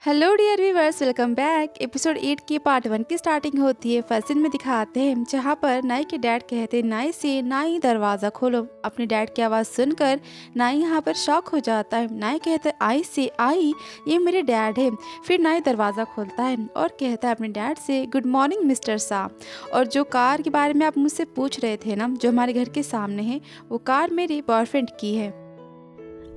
Hello dear viewers, welcome back. Episode 8 की part 1 की starting होती है। फर्स्ट सीन में दिखाते हैं जहां पर नाई के डैड कहते हैं नाई से, नाई दरवाज़ा खोलो। अपने डैड की आवाज़ सुनकर नाई यहां पर शॉक हो जाता है। नाई कहता है आई से, आई ये मेरे डैड है। फिर नाई दरवाज़ा खोलता है और कहता है अपने डैड से गुड मॉर्निंग मिस्टर शाह। और जो कार के बारे में आप मुझसे पूछ रहे थे ना, जो हमारे घर के सामने है, वो कार मेरे बॉयफ्रेंड की है।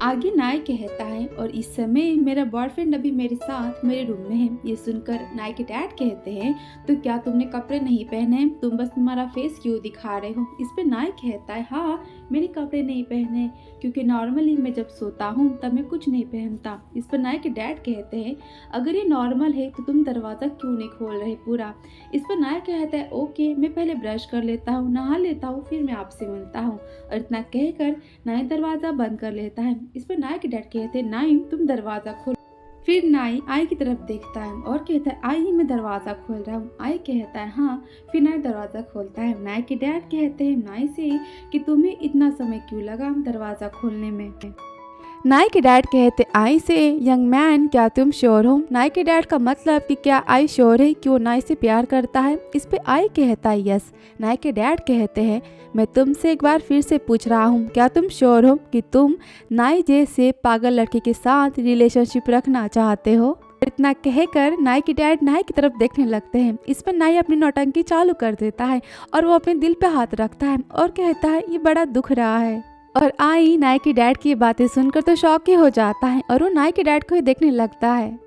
आगे नाई कहता है और इस समय मेरा बॉयफ्रेंड अभी मेरे साथ मेरे रूम में है। ये सुनकर नाई के डैड कहते हैं तो क्या तुमने कपड़े नहीं पहने हैं, तुम बस तुम्हारा फेस क्यों दिखा रहे हो। इस पे नाई कहता है हाँ मैंने कपड़े नहीं पहने क्योंकि नॉर्मली मैं जब सोता हूँ तब मैं कुछ नहीं पहनता। इस पर नाई के डैड कहते हैं अगर ये नॉर्मल है तो तुम दरवाज़ा क्यों नहीं खोल रहे पूरा। इस पर नाई कहता है ओके मैं पहले ब्रश कर लेता हूँ, नहा लेता हूँ, फिर मैं आपसे मिलता हूँ। और इतना कहकर नाई दरवाज़ा बंद कर लेता है। इस पर नाई के डैड कहते हैं नाई तुम दरवाज़ा खोलो। फिर नाई आई की तरफ देखता है और कहता है आई मैं दरवाज़ा खोल रहा हूँ। आई कहता है हाँ। फिर नाई दरवाज़ा खोलता है। नाई के डैड कहते हैं नाई से कि तुम्हें इतना समय क्यों लगा दरवाज़ा खोलने में। नाई के डैड कहते आई से यंग मैन क्या तुम श्योर हो। नाई के डैड का मतलब कि क्या आई श्योर है कि वो नाई से प्यार करता है। इस पे आई कहता है यस। नाई के डैड कहते हैं मैं तुमसे एक बार फिर से पूछ रहा हूँ क्या तुम श्योर हो कि तुम नाई जैसे पागल लड़के के साथ रिलेशनशिप रखना चाहते हो। इतना कहकर नाई के डैड नाई की तरफ देखने लगते हैं। इस पर नाई अपनी नौटंकी चालू कर देता है और वो अपने दिल पे हाथ रखता है और कहता है ये बड़ा दुख रहा है। और आई नाई के डैड की बातें सुनकर तो शॉक ही हो जाता है और वो नाई के डैड को ही देखने लगता है।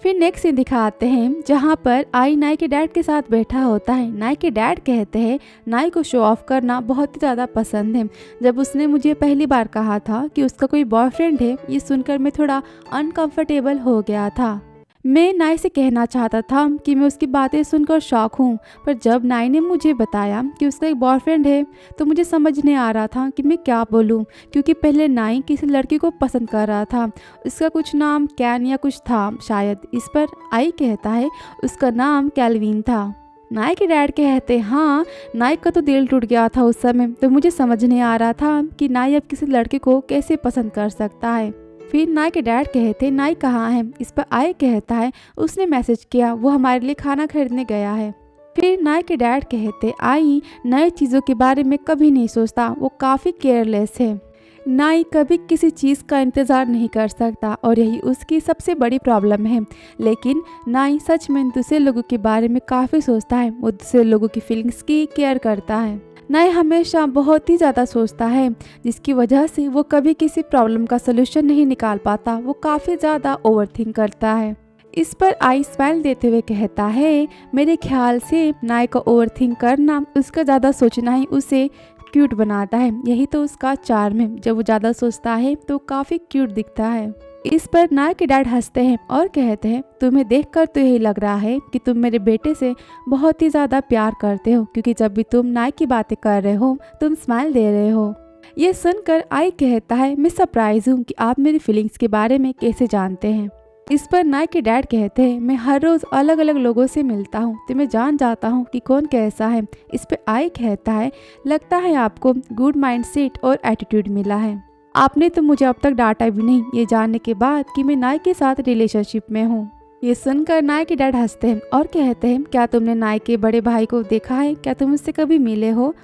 फिर नेक्स्ट सीन दिखाते हैं जहाँ पर आई नाई के डैड के साथ बैठा होता है। नाई के डैड कहते हैं नाई को शो ऑफ करना बहुत ही ज़्यादा पसंद है। जब उसने मुझे पहली बार कहा था कि उसका कोई बॉयफ्रेंड है, ये सुनकर मैं थोड़ा अनकंफर्टेबल हो गया था। मैं नाई से कहना चाहता था कि मैं उसकी बातें सुनकर शॉक हूँ, पर जब नाई ने मुझे बताया कि उसका एक बॉयफ्रेंड है तो मुझे समझ नहीं आ रहा था कि मैं क्या बोलूँ, क्योंकि पहले नाई किसी लड़की को पसंद कर रहा था। उसका कुछ नाम कैन या कुछ था शायद। इस पर आई कहता है उसका नाम कैल्विन था। नाई के डैड कहते हाँ नाई का तो दिल टूट गया था उस समय, तो मुझे समझ नहीं आ रहा था कि नाई अब किसी लड़के को कैसे पसंद कर सकता है। फिर नाई के डैड कहते नाई कहाँ है। इस पर आई कहता है उसने मैसेज किया, वो हमारे लिए खाना खरीदने गया है। फिर नाई के डैड कहते आई नई चीज़ों के बारे में कभी नहीं सोचता, वो काफ़ी केयरलेस है। नाई कभी किसी चीज़ का इंतज़ार नहीं कर सकता और यही उसकी सबसे बड़ी प्रॉब्लम है। लेकिन नाई सच में दूसरे लोगों के बारे में काफ़ी सोचता है, वो दूसरे लोगों की फीलिंग्स की केयर करता है। नाई हमेशा बहुत ही ज़्यादा सोचता है, जिसकी वजह से वो कभी किसी प्रॉब्लम का सलूशन नहीं निकाल पाता। वो काफ़ी ज़्यादा ओवरथिंक करता है। इस पर आई स्माइल देते हुए कहता है मेरे ख्याल से नाई का ओवरथिंक करना, उसका ज़्यादा सोचना ही उसे क्यूट बनाता है। यही तो उसका चार्म है, जब वो ज़्यादा सोचता है तो काफ़ी क्यूट दिखता है। इस पर नाई के डैड हंसते हैं और कहते हैं तुम्हें देखकर तो यही लग रहा है कि तुम मेरे बेटे से बहुत ही ज़्यादा प्यार करते हो, क्योंकि जब भी तुम नाई की बातें कर रहे हो तुम स्माइल दे रहे हो। ये सुनकर आई कहता है मैं सरप्राइज हूँ कि आप मेरी फीलिंग्स के बारे में कैसे जानते हैं। इस पर नाई के डैड कहते हैं मैं हर रोज़ अलग अलग लोगों से मिलता हूँ तो मैं जान जाता हूँ कि कौन कैसा है। इस पर आई कहता है लगता है आपको गुड माइंडसेट और एटीट्यूड मिला है। आपने तो मुझे अब तक डांटा भी नहीं, ये जानने के बाद कि मैं नाई के साथ रिलेशनशिप में हूँ। ये सुनकर नाई के डैड हंसते हैं और कहते हैं क्या तुमने नाई के बड़े भाई को देखा है, क्या तुम उससे कभी मिले हो।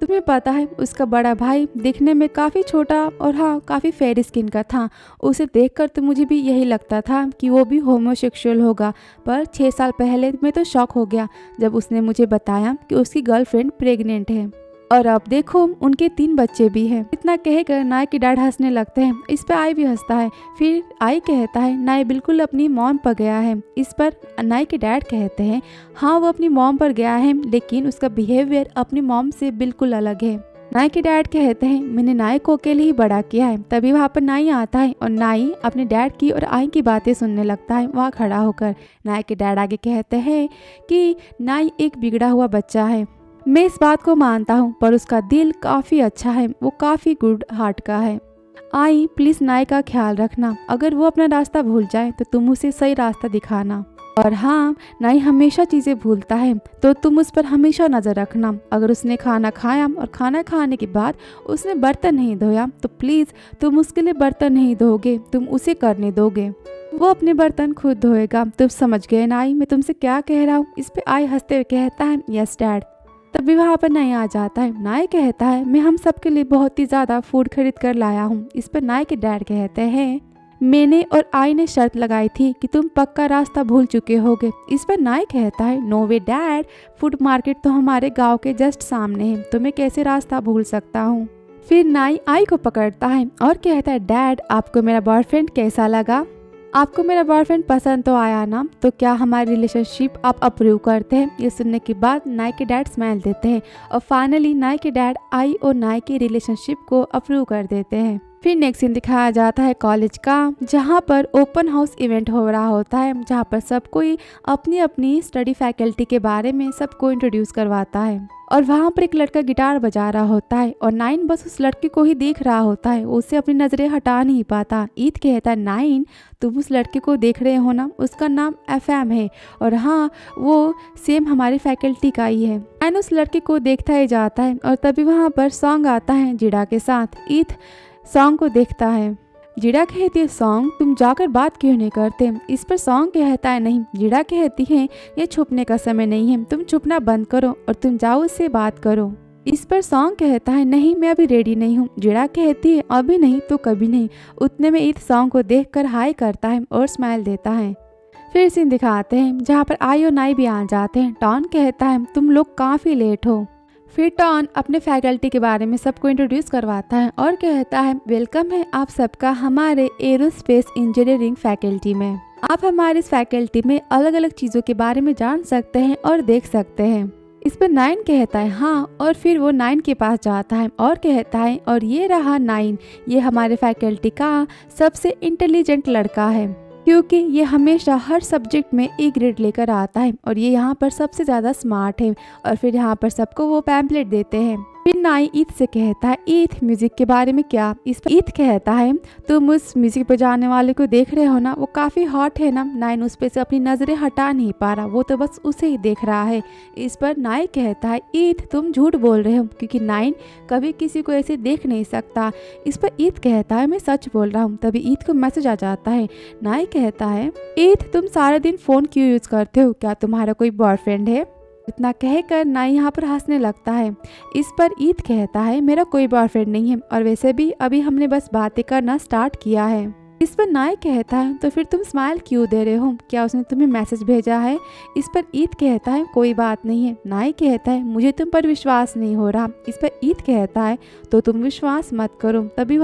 तुम्हें पता है उसका बड़ा भाई दिखने में काफ़ी छोटा और हाँ काफ़ी फेयर स्किन का था। उसे देखकर तो मुझे भी यही लगता था कि वो भी होमोसेक्सुअल होगा, पर 6 साल पहले मैं तो शॉक हो गया जब उसने मुझे बताया कि उसकी गर्लफ्रेंड प्रेग्नेंट है और अब देखो उनके 3 बच्चे भी हैं। इतना कहकर नाई के डैड हंसने लगते हैं। इस पर आई भी हंसता है। फिर आई कहता है नाई बिल्कुल अपनी मॉम पर गया है। इस पर नाई के डैड कहते हैं हाँ वो अपनी मॉम पर गया है, लेकिन उसका बिहेवियर अपनी मॉम से बिल्कुल अलग है। नाई के डैड कहते हैं मैंने नाई को अकेले ही बड़ा किया है। तभी वहाँ पर नाई आता है और नाई अपने डैड की और आई की बातें सुनने लगता है वहाँ खड़ा होकर। नाई के डैड आगे कहते हैं कि नाई एक बिगड़ा हुआ बच्चा है, मैं इस बात को मानता हूँ, पर उसका दिल काफ़ी अच्छा है, वो काफ़ी गुड हार्ट का है। आई प्लीज़ नाई का ख्याल रखना, अगर वो अपना रास्ता भूल जाए तो तुम उसे सही रास्ता दिखाना। और हाँ नाई हमेशा चीज़ें भूलता है तो तुम उस पर हमेशा नज़र रखना। अगर उसने खाना खाया और खाना खाने के बाद उसने बर्तन नहीं धोया तो प्लीज़ तुम उसके लिए बर्तन नहीं धोगे, तुम उसे करने दोगे। वो अपने बर्तन खुद धोएगा। तुम समझ गए नाई मैं तुमसे क्या कह रहा हूँ। इस पे आई हंसते हुए कहता है यस डैड। तभी वहाँ पर नाई आ जाता है। नाई कहता है मैं हम सबके लिए बहुत ही ज़्यादा फूड खरीद कर लाया हूँ। इस पर नाई के डैड कहते हैं मैंने और आई ने शर्त लगाई थी कि तुम पक्का रास्ता भूल चुके होगे। इस पर नाई कहता है नो वे डैड, फूड मार्केट तो हमारे गांव के जस्ट सामने है, तो मैं कैसे रास्ता भूल सकता हूँ। फिर नाई आई को पकड़ता है और कहता है डैड आपको मेरा बॉयफ्रेंड कैसा लगा। आपको मेरा बॉयफ्रेंड पसंद तो आया ना, तो क्या हमारी रिलेशनशिप आप अप्रूव करते हैं। ये सुनने के बाद नाई के डैड स्माइल देते हैं और फाइनली नाई के डैड आई और नाई की रिलेशनशिप को अप्रूव कर देते हैं। फिर नेक्स्ट सीन दिखाया जाता है कॉलेज का, जहाँ पर ओपन हाउस इवेंट हो रहा होता है, जहाँ पर सब कोई अपनी अपनी स्टडी फैकल्टी के बारे में सबको इंट्रोड्यूस करवाता है। और वहाँ पर एक लड़का गिटार बजा रहा होता है और नाइन बस उस लड़के को ही देख रहा होता है, उससे अपनी नज़रें हटा नहीं पाता। ईद कहता है नाइन तुम उस लड़के को देख रहे हो ना, उसका नाम एफएम है और हाँ वो सेम हमारी फैकल्टी का ही है। नाइन उस लड़के को देखता ही जाता है और तभी वहाँ पर सॉन्ग आता है जिड़ा के साथ। ईद सॉन्ग को देखता है। जिड़ा कहती है सॉन्ग तुम जाकर बात क्यों नहीं करते। इस पर सॉन्ग कहता है नहीं। जिड़ा कहती है ये छुपने का समय नहीं है, तुम छुपना बंद करो और तुम जाओ उससे बात करो। इस पर सॉन्ग कहता है नहीं मैं अभी रेडी नहीं हूँ। जिड़ा कहती है अभी नहीं तो कभी नहीं। उतने में ईद सॉन्ग को देखकर हाई करता है और स्माइल देता है। फिर सीन दिखाते हैं जहाँ पर आई और नाई भी आ जाते हैं। टॉन कहता है तुम लोग काफ़ी लेट हो। फिर टॉन अपने फैकल्टी के बारे में सबको इंट्रोड्यूस करवाता है और कहता है वेलकम है आप सबका हमारे एरोस्पेस इंजीनियरिंग फैकल्टी में। आप हमारे इस फैकल्टी में अलग अलग चीज़ों के बारे में जान सकते हैं और देख सकते हैं। इस पर नाइन कहता है हाँ, और फिर वो नाइन के पास जाता है और कहता है और ये रहा नाइन, ये हमारे फैकल्टी का सबसे इंटेलिजेंट लड़का है क्योंकि ये हमेशा हर सब्जेक्ट में ए ग्रेड लेकर आता है और ये यहाँ पर सबसे ज़्यादा स्मार्ट है। और फिर यहाँ पर सबको वो पैम्पलेट देते हैं। फिर नाई ईद से कहता है ईद म्यूजिक के बारे में क्या। इस पर ईद कहता है तुम उस म्यूजिक बजाने वाले को देख रहे हो ना, वो काफ़ी हॉट है ना। नाइन उस पर से अपनी नज़रें हटा नहीं पा रहा, वो तो बस उसे ही देख रहा है। इस पर नाई कहता है ईद तुम झूठ बोल रहे हो क्योंकि नाइन कभी किसी को ऐसे देख नहीं सकता। इस पर ईद कहता है मैं सच बोल रहा हूँ। तभी ईद को मैसेज आ जाता है। नाई कहता है ईद तुम सारा दिन फ़ोन क्यों यूज़ करते हो, क्या तुम्हारा कोई बॉयफ्रेंड है। इतना कहकर नाई यहाँ पर हंसने लगता है। इस पर ईद कहता है मेरा कोई बॉयफ्रेंड नहीं है और वैसे भी अभी हमने बस बातें करना स्टार्ट किया है। इस पर नाई कहता है तो फिर तुम स्माइल क्यों दे रहे हो, क्या उसने तुम्हें मैसेज भेजा है। इस पर ईद कहता है कोई बात नहीं है। नाई कहता है मुझे तुम पर विश्वास नहीं हो रहा। इस पर ईद कहता है तो तुम विश्वास मत करो। तभी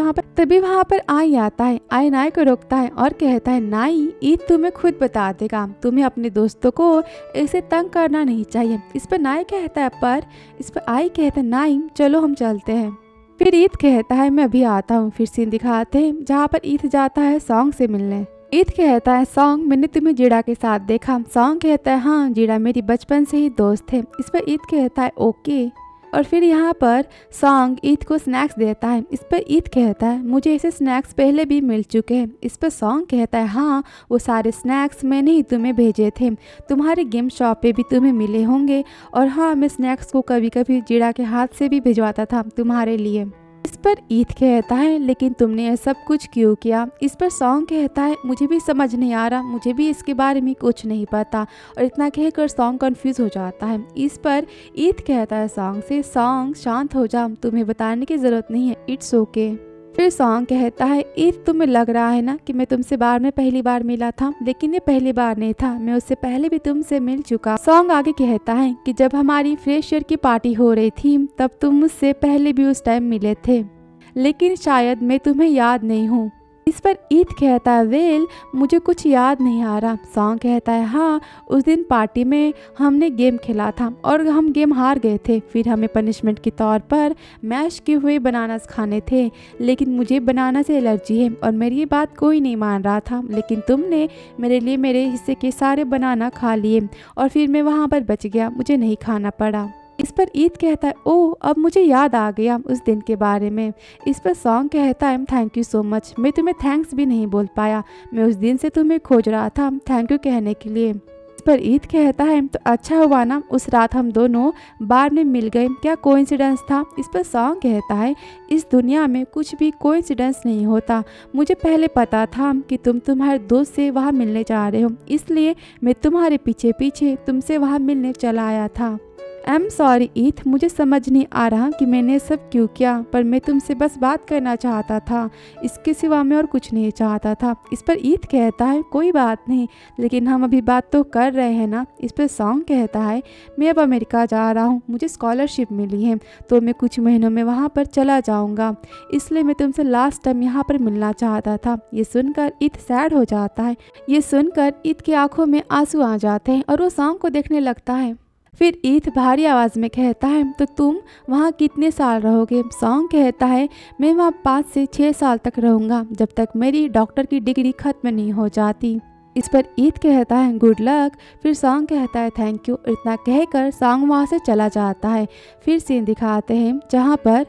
वहाँ पर आई आता है। आई नाई को रोकता है और कहता है नाई ईद तुम्हें खुद बता देगा, तुम्हें अपने दोस्तों को ऐसे तंग करना नहीं चाहिए। इस पर नाई कहता है पर। इस पर आई कहता है नाई चलो हम चलते हैं। फिर ईद कहता है मैं अभी आता हूँ। फिर सीन दिखाते हैं जहाँ पर ईद जाता है सॉन्ग से मिलने। ईद कहता है सॉन्ग मैंने तुम्हें जिड़ा के साथ देखा। सॉन्ग कहता है हाँ जिड़ा मेरी बचपन से ही दोस्त है। इस पर ईद कहता है ओके। और फिर यहाँ पर सॉन्ग ईद को स्नैक्स देता है। इस पर ईद कहता है मुझे ऐसे स्नैक्स पहले भी मिल चुके हैं। इस पर सॉन्ग कहता है हाँ वो सारे स्नैक्स मैंने ही तुम्हें भेजे थे, तुम्हारे गेम शॉप पे भी तुम्हें मिले होंगे। और हाँ मैं स्नैक्स को कभी कभी जिड़ा के हाथ से भी भिजवाता था तुम्हारे लिए। इस पर ईद कहता है लेकिन तुमने यह सब कुछ क्यों किया। इस पर सॉन्ग कहता है मुझे भी समझ नहीं आ रहा, मुझे भी इसके बारे में कुछ नहीं पता। और इतना कहकर सॉन्ग कंफ्यूज हो जाता है। इस पर ईद कहता है सॉन्ग से सॉन्ग शांत हो जा, तुम्हें बताने की ज़रूरत नहीं है, इट्स ओके। फिर सॉन्ग कहता है ईद तुम्हें लग रहा है ना कि मैं तुमसे बार में पहली बार मिला था, लेकिन ये पहली बार नहीं था, मैं उससे पहले भी तुमसे मिल चुका। सॉन्ग आगे कहता है कि जब हमारी फ्रेशर की पार्टी हो रही थी तब तुम मुझसे पहले भी उस टाइम मिले थे, लेकिन शायद मैं तुम्हें याद नहीं हूँ। इस पर ईद कहता है वेल मुझे कुछ याद नहीं आ रहा। सॉन्ग कहता है हाँ उस दिन पार्टी में हमने गेम खेला था और हम गेम हार गए थे। फिर हमें पनिशमेंट के तौर पर मैश किए हुए बनानास खाने थे, लेकिन मुझे बनाना से एलर्जी है और मेरी ये बात कोई नहीं मान रहा था, लेकिन तुमने मेरे लिए मेरे हिस्से के सारे बनाना खा लिए और फिर मैं वहाँ पर बच गया, मुझे नहीं खाना पड़ा। इस पर ईद कहता है ओह अब मुझे याद आ गया उस दिन के बारे में। इस पर सॉन्ग कहता है थैंक यू सो मच, मैं तुम्हें थैंक्स भी नहीं बोल पाया, मैं उस दिन से तुम्हें खोज रहा था थैंक यू कहने के लिए। इस पर ईद कहता है तो अच्छा हुआ ना उस रात हम दोनों बार में मिल गए, क्या कोइंसिडेंस था। इस पर सॉन्ग कहता है इस दुनिया में कुछ भी कोइंसिडेंस नहीं होता, मुझे पहले पता था कि तुम तुम्हारे दोस्त से वहाँ मिलने जा रहे हो, इसलिए मैं तुम्हारे पीछे पीछे तुमसे वहाँ मिलने चला आया था। आई एम सॉरी ईथ, मुझे समझ नहीं आ रहा कि मैंने सब क्यों किया, पर मैं तुमसे बस बात करना चाहता था, इसके सिवा मैं और कुछ नहीं चाहता था। इस पर ईथ कहता है कोई बात नहीं, लेकिन हम अभी बात तो कर रहे हैं ना। इस पर सॉन्ग कहता है मैं अब अमेरिका जा रहा हूँ, मुझे स्कॉलरशिप मिली है तो मैं कुछ महीनों में वहाँ पर चला जाऊँगा, इसलिए मैं तुमसे लास्ट टाइम यहाँ पर मिलना चाहता था। ये सुनकर ईथ सैड हो जाता है, ये सुनकर ईथ की आंखों में आंसू आ जाते हैं और वो सॉन्ग को देखने लगता है। फिर ईथ भारी आवाज़ में कहता है तो तुम वहाँ कितने साल रहोगे। सॉन्ग कहता है मैं वहाँ 5 से 6 साल तक रहूँगा, जब तक मेरी डॉक्टर की डिग्री ख़त्म नहीं हो जाती। इस पर ईथ कहता है गुड लक। फिर सॉन्ग कहता है थैंक यू। इतना कहकर सॉन्ग वहाँ से चला जाता है। फिर सीन दिखाते हैं जहाँ पर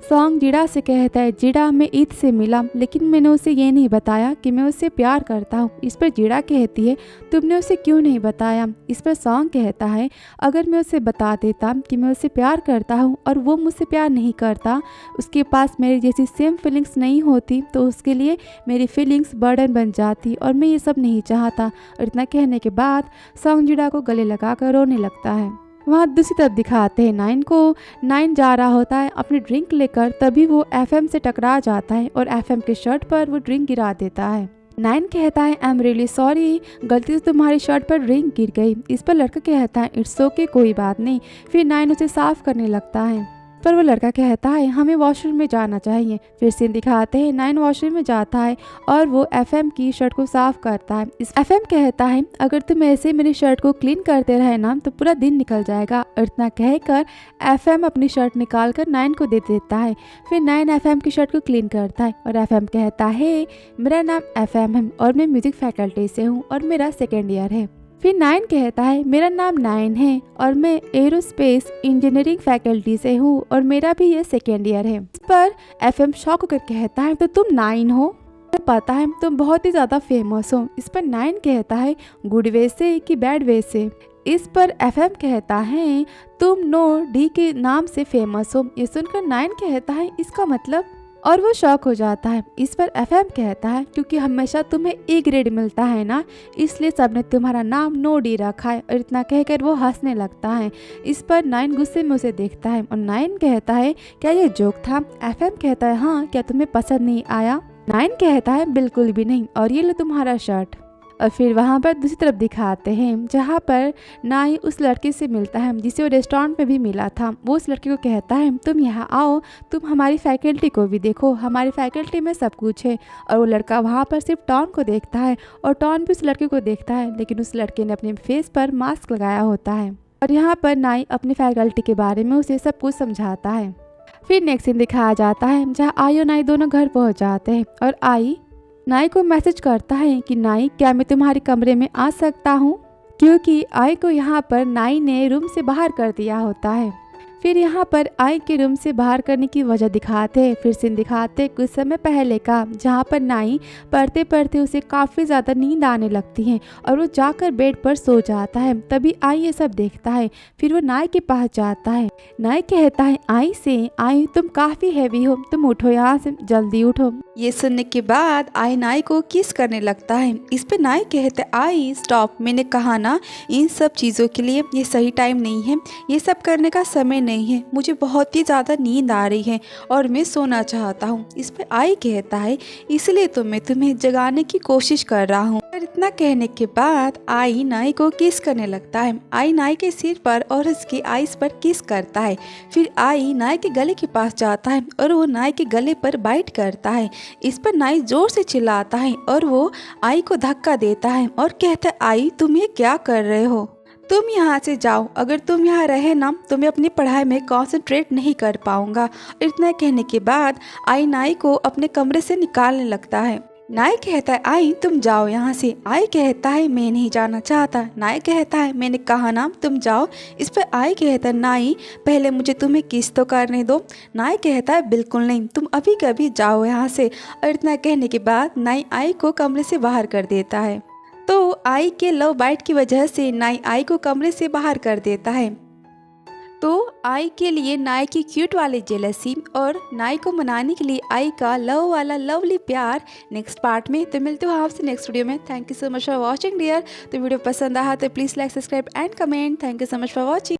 सॉन्ग जिड़ा से कहता है जिड़ा मैं ईद से मिला, लेकिन मैंने उसे ये नहीं बताया कि मैं उससे प्यार करता हूँ। इस पर जिड़ा कहती है तुमने उसे क्यों नहीं बताया। इस पर सॉन्ग कहता है अगर मैं उसे बता देता कि मैं उससे प्यार करता हूँ और वो मुझसे प्यार नहीं करता, उसके पास मेरी जैसी सेम फीलिंग्स नहीं होती, तो उसके लिए मेरी फीलिंग्स बर्डन बन जाती और मैं ये सब नहीं चाहता। और इतना कहने के बाद सॉन्ग जिड़ा को गले लगा कर रोने लगता है। वहाँ दूसरी तरफ दिखाते हैं नाइन को। नाइन जा रहा होता है अपनी ड्रिंक लेकर, तभी वो एफएम से टकरा जाता है और एफएम के शर्ट पर वो ड्रिंक गिरा देता है। नाइन कहता है आई एम रियली सॉरी, गलती से तुम्हारी शर्ट पर ड्रिंक गिर गई। इस पर लड़का कहता है इट्स ओके, कोई बात नहीं। फिर नाइन उसे साफ करने लगता है, पर वो लड़का कहता है हमें वॉशरूम में जाना चाहिए। फिर सीन दिखाते हैं नाइन वॉशरूम में जाता है और वो एफएम की शर्ट को साफ करता है। इस एफएम कहता है अगर तुम ऐसे मेरी शर्ट को क्लीन करते रहे ना तो पूरा दिन निकल जाएगा। और इतना कहकर एफएम अपनी शर्ट निकाल कर नाइन को दे देता है। फिर नाइन एफएम की शर्ट को क्लीन करता है और एफएम कहता है मेरा नाम एफएम है और मैं म्यूजिक फैकल्टी से हूँ और मेरा 2nd ईयर है। फिर नाइन कहता है मेरा नाम नाइन है और मैं एरोस्पेस इंजीनियरिंग फैकल्टी से हूँ और मेरा भी ये 2nd ईयर है। इस पर एफएम शॉक होकर कहता है तो तुम नाइन हो, मुझे पता है तुम बहुत ही ज़्यादा फेमस हो। इस पर नाइन कहता है गुड वे से कि बैड वे से। इस पर एफएम कहता है तुम नो डी के नाम से फेमस हो। ये सुनकर नाइन कहता है इसका मतलब, और वो शॉक हो जाता है। इस पर एफएम कहता है क्योंकि हमेशा तुम्हें ए ग्रेड मिलता है ना, इसलिए सबने तुम्हारा नाम नो डी रखा है। और इतना कहकर वो हंसने लगता है। इस पर नाइन गुस्से में उसे देखता है और नाइन कहता है क्या ये जोक था। एफएम कहता है हाँ, क्या तुम्हें पसंद नहीं आया। नाइन कहता है बिल्कुल भी नहीं, और ये लो तुम्हारा शर्ट। और फिर वहाँ पर दूसरी तरफ दिखाते हैं जहाँ पर नाई उस लड़के से मिलता है जिसे वो रेस्टोरेंट में भी मिला था। वो उस लड़के को कहता है तुम यहाँ आओ, तुम हमारी फैकल्टी को भी देखो, हमारी फैकल्टी में सब कुछ है। और वो लड़का वहाँ पर सिर्फ टॉन को देखता है और टॉन भी उस लड़के को देखता है, लेकिन उस लड़के ने अपने फेस पर मास्क लगाया होता है। और यहाँ पर नाई अपनी फैकल्टी के बारे में उसे सब कुछ समझाता है। फिर नेक्स्ट सीन दिखाया जाता है जहाँ आई और नाई दोनों घर पहुँच जाते हैं और आई नाई को मैसेज करता है कि नाई क्या मैं तुम्हारे कमरे में आ सकता हूँ, क्योंकि आई को यहाँ पर नाई ने रूम से बाहर कर दिया होता है। फिर यहाँ पर आई के रूम से बाहर करने की वजह दिखाते हैं। फिर सीन दिखाते कुछ समय पहले का जहाँ पर नाई पढ़ते पढ़ते उसे काफ़ी ज़्यादा नींद आने लगती है और वो जाकर बेड पर सो जाता है। तभी आई ये सब देखता है। फिर वो नाई के पास जाता है। नाई कहता है आई से आई तुम काफ़ी हैवी हो, तुम उठो यहाँ से, जल्दी उठो। ये सुनने के बाद आई नाई को किस करने लगता है। इस पे नाई कहते आई स्टॉप, मैंने कहा ना इन सब चीज़ों के लिए ये सही टाइम नहीं है, ये सब करने का समय नहीं है, मुझे बहुत ही ज़्यादा नींद आ रही है और मैं सोना चाहता हूँ। इस पे आई कहता है इसलिए तो मैं तुम्हें जगाने की कोशिश कर रहा हूँ। और इतना कहने के बाद आई नाई को किस करने लगता है। आई नाई के सिर पर और उसकी आइस पर किस करता है। फिर आई नाई के गले के पास जाता है और वो नाई के गले पर बाइट करता है। इस पर नाई जोर से चिल्लाता है और वो आई को धक्का देता है और कहता है आई तुम ये क्या कर रहे हो, तुम यहाँ से जाओ, अगर तुम यहाँ रहे ना तो मैं अपनी पढ़ाई में कंसंट्रेट नहीं कर पाऊंगा। इतना कहने के बाद आई नाई को अपने कमरे से निकालने लगता है। नाई कहता है आई तुम जाओ यहाँ से। आई कहता है मैं नहीं जाना चाहता। नाई कहता है मैंने कहा ना तुम जाओ। इस पर आई कहता है नाई पहले मुझे तुम्हें किस तो करने दो। नाई कहता है बिल्कुल नहीं, तुम अभी कभी जाओ यहाँ से। और इतना कहने के बाद नाई आई को कमरे से बाहर कर देता है। तो आई के लव बाइट की वजह से नाई आई को कमरे से बाहर कर देता है। तो आई के लिए नाई की क्यूट वाली जेलसी और नाई को मनाने के लिए आई का लव वाला लवली प्यार नेक्स्ट पार्ट में। तो मिलते हो आपसे नेक्स्ट वीडियो में। Thank you so much for watching dear. तो वीडियो पसंद आया तो please like subscribe and comment. Thank you so much for watching.